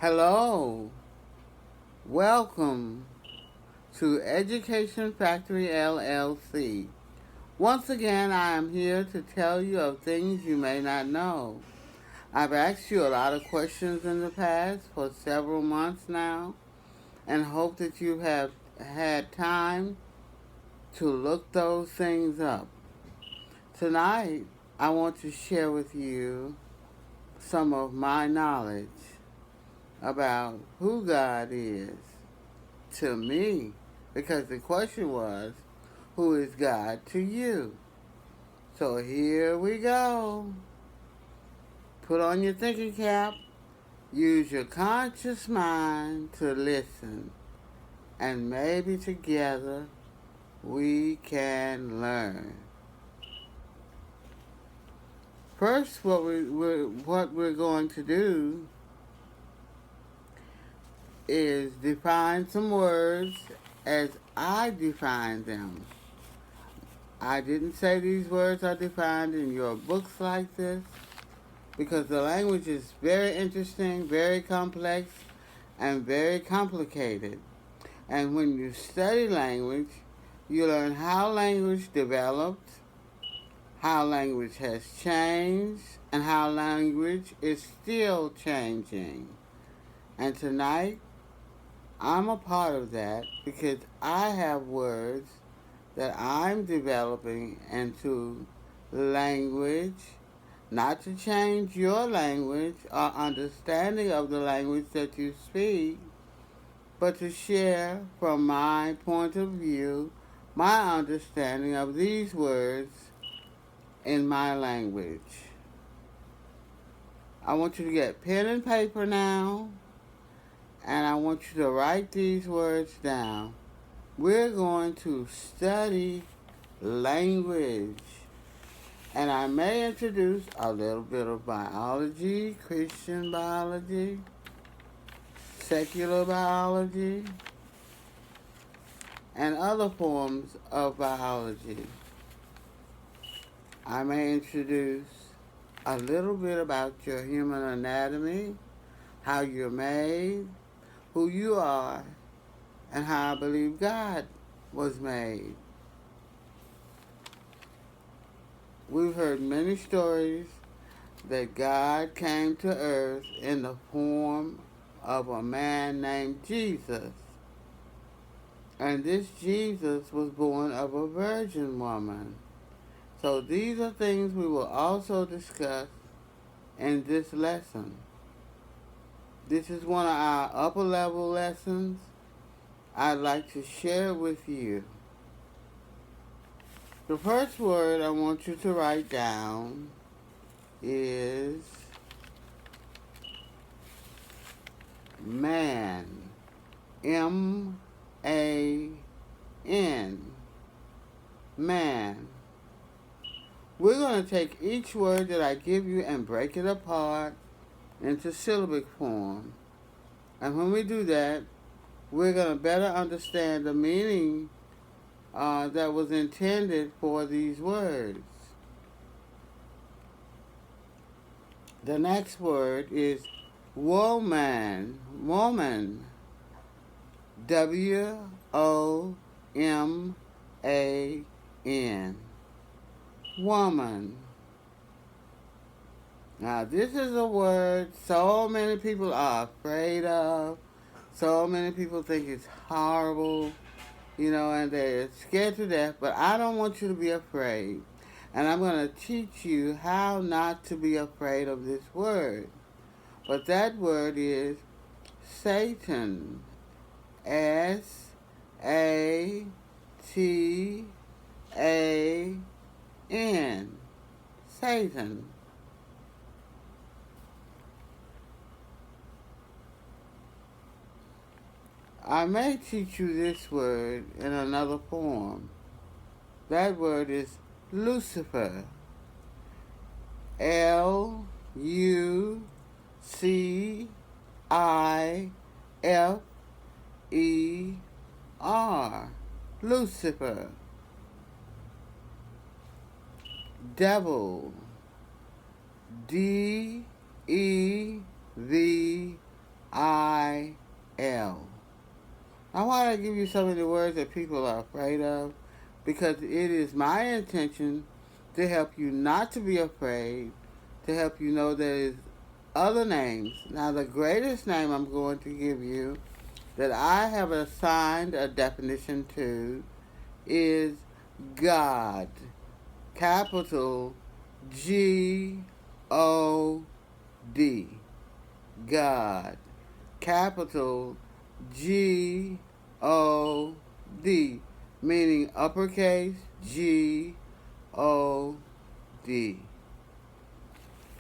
Hello, welcome to Education Factory LLC. Once again, I am here to tell you of things you may not know. I've asked you a lot of questions in the past for several months now and hope that you have had time to look those things up. Tonight, I want to share with you some of my knowledge about who God is to me, because the question was, who is God to you? So here we go. Put on your thinking cap, use your conscious mind to listen, and maybe together we can learn. First, what we're going to do is define some words as I define them. I didn't say these words are defined in your books like this because the language is very interesting, very complex, and very complicated. And when you study language, you learn how language developed, how language has changed, and how language is still changing. And tonight, I'm a part of that because I have words that I'm developing into language, not to change your language or understanding of the language that you speak, but to share from my point of view my understanding of these words in my language. I want you to get pen and paper now, and I want you to write these words down. We're going to study language. And I may introduce a little bit of biology, Christian biology, secular biology, and other forms of biology. I may introduce a little bit about your human anatomy, how you're made, who you are, and how I believe God was made. We've heard many stories that God came to earth in the form of a man named Jesus. And this Jesus was born of a virgin woman. So these are things we will also discuss in this lesson. This is one of our upper level lessons I'd like to share with you. The first word I want you to write down is man. M-A-N. Man. We're going to take each word that I give you and break it apart into syllabic form. And when we do that, we're going to better understand the meaning that was intended for these words. The next word is woman. Woman. W-O-M-A-N. Woman. Now, this is a word so many people are afraid of. So many people think it's horrible, and they're scared to death. But I don't want you to be afraid. And I'm going to teach you how not to be afraid of this word. But that word is Satan. S-A-T-A-N. Satan. I may teach you this word in another form. That word is Lucifer. L-U-C-I-F-E-R. Lucifer. Devil. D-E-V-I-L. give you so many words that people are afraid of because it is my intention to help you not to be afraid, to help you know there's other names. Now, the greatest name I'm going to give you that I have assigned a definition to is God. Capital G-O-D. God. Capital G-O-D. Meaning uppercase G-O-D.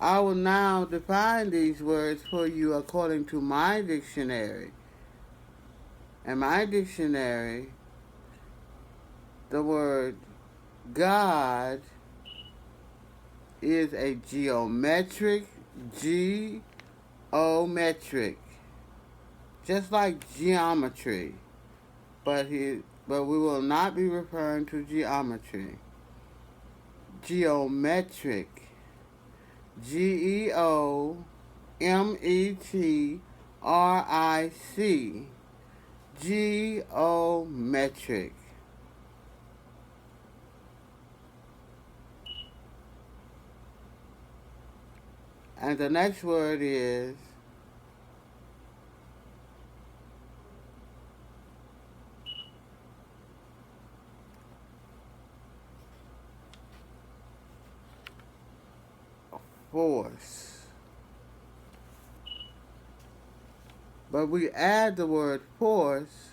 I will now define these words for you according to my dictionary. In my dictionary, the word God is a geometric, geometric, just like geometry, but we will not be referring to geometry. Geometric, Geometric, geometric. And the next word is force. But we add the word force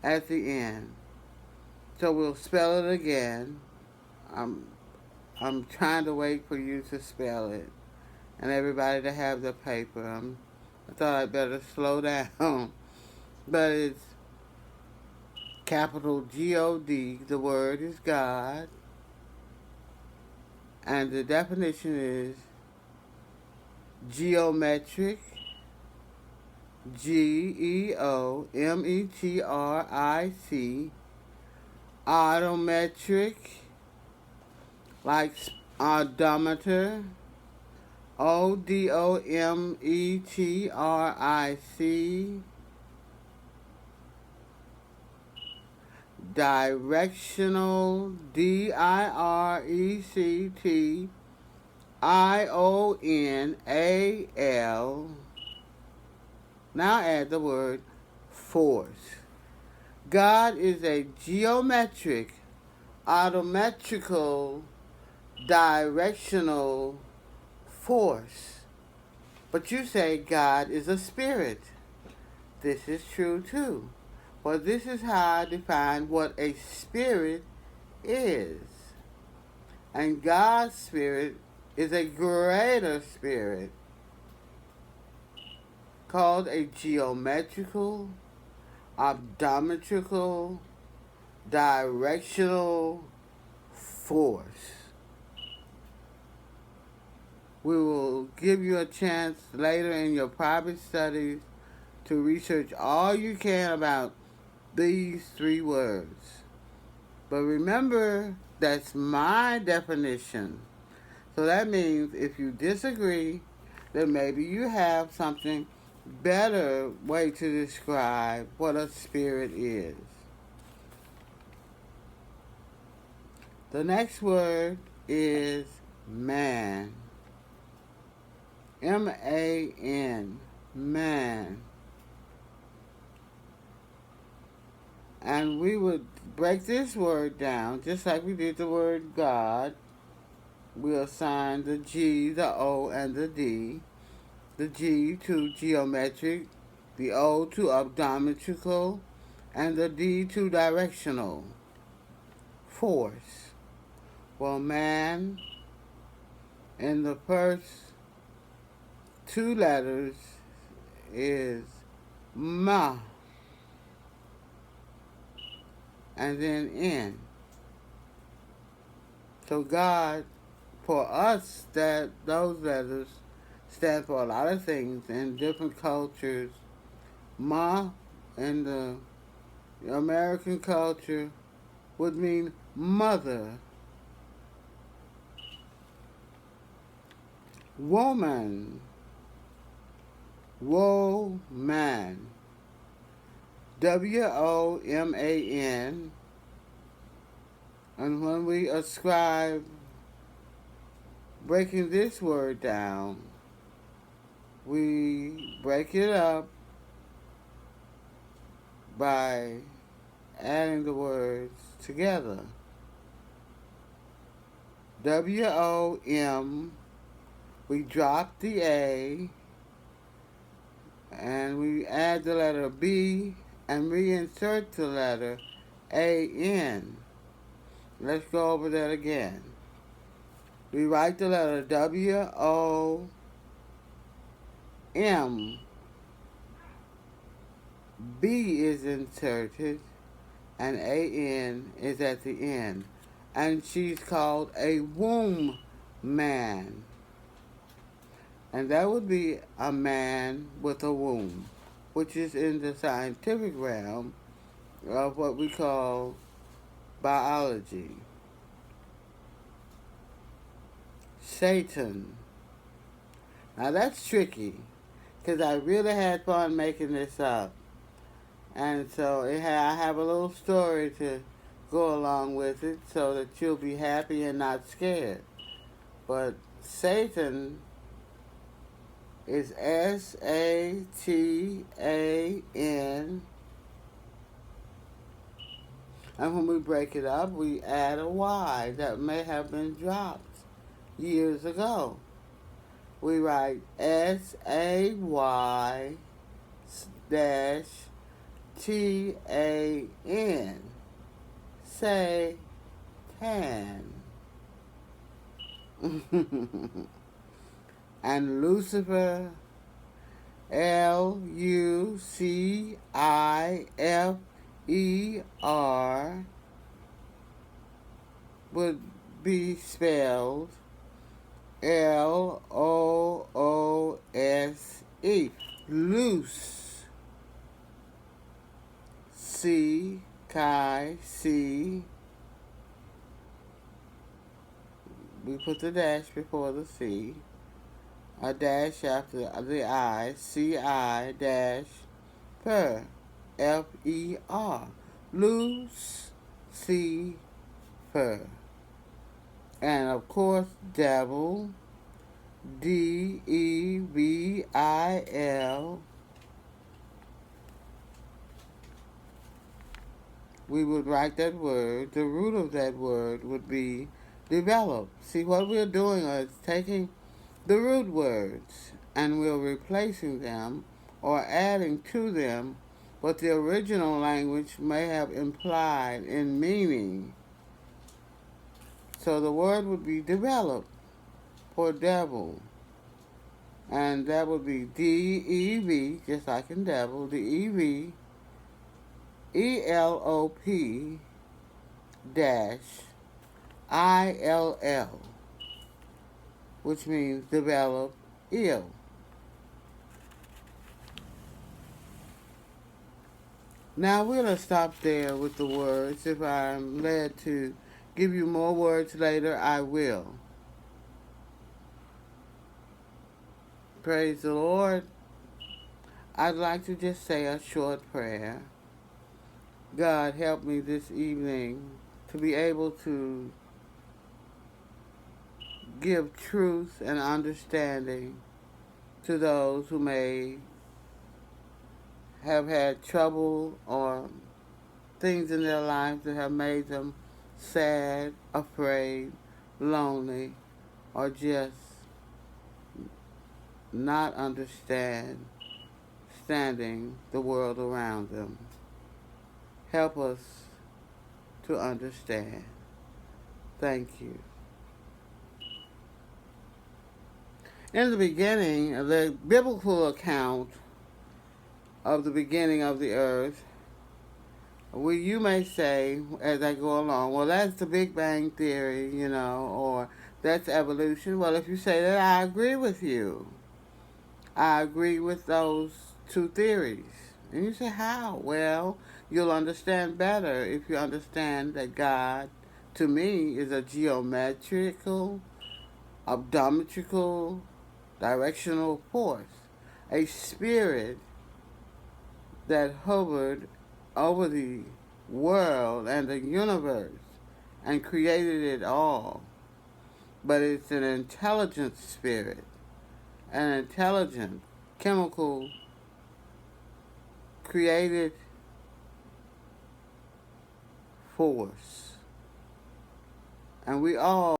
at the end. So we'll spell it again. I'm trying to wait for you to spell it and everybody to have the paper. I thought I'd better slow down. But it's capital G-O-D. The word is God. And the definition is geometric, Geometric, odometric, like odometer, Odometric, directional, Directional. Now add the word force. God is a geometric, odometrical, directional force. But you say God is a spirit. This is true too. Well, this is how I define what a spirit is. And God's spirit is a greater spirit called a geometrical, odometrical, directional force. We will give you a chance later in your private studies to research all you can about these three words. But remember, that's my definition. So that means if you disagree, then maybe you have something better way to describe what a spirit is. The next word is man. M-A-N, man. And we would break this word down just like we did the word God. We assign the G, the O, and the D. The G to geometric, the O to odometrical, and the D to directional. Force. Well, man, in the first two letters is ma, and then N. So God, for us, that those letters stand for a lot of things in different cultures. Ma in the American culture would mean mother. Woman, woman. WOMAN. And when we ascribe breaking this word down, we break it up by adding the words together. WOM, we drop the A, and we add the letter B and reinsert the letter AN. Let's go over that again. We write the letter WOM. B is inserted and AN is at the end. And she's called a womb man. And that would be a man with a womb, which is in the scientific realm of what we call biology. Satan. Now that's tricky, because I really had fun making this up. And so I have a little story to go along with it so that you'll be happy and not scared. But Satan is SATAN. And when we break it up, we add a Y that may have been dropped years ago. We write SAY dash TAN. Say tan. And Lucifer, LUCIFER, would be spelled LOOSE. Loose. C, Chi, C. We put the dash before the C. A dash after the I. CI dash per. FER. Loose. C, per. And of course, devil. DEVIL. We would write that word. The root of that word would be develop. See, what we're doing is taking the root words and we're replacing them or adding to them what the original language may have implied in meaning. So the word would be develop for devil. And that would be DEV, just like in devil, DEV, ELOP dash ILL, which means develop ill. Now we're going to stop there with the words. If I'm led to give you more words later, I will. Praise the Lord. I'd like to just say a short prayer. God, help me this evening to be able to give truth and understanding to those who may have had trouble or things in their lives that have made them sad, afraid, lonely, or just not understanding the world around them. Help us to understand. Thank you. In the beginning, the biblical account of the beginning of the earth, you may say, as I go along, well, that's the Big Bang Theory, or that's evolution. Well, if you say that, I agree with you. I agree with those two theories. And you say, how? Well, you'll understand better if you understand that God, to me, is a geometrical, optometrical, directional force, a spirit that hovered over the world and the universe and created it all. But it's an intelligent spirit, an intelligent chemical created force. And we all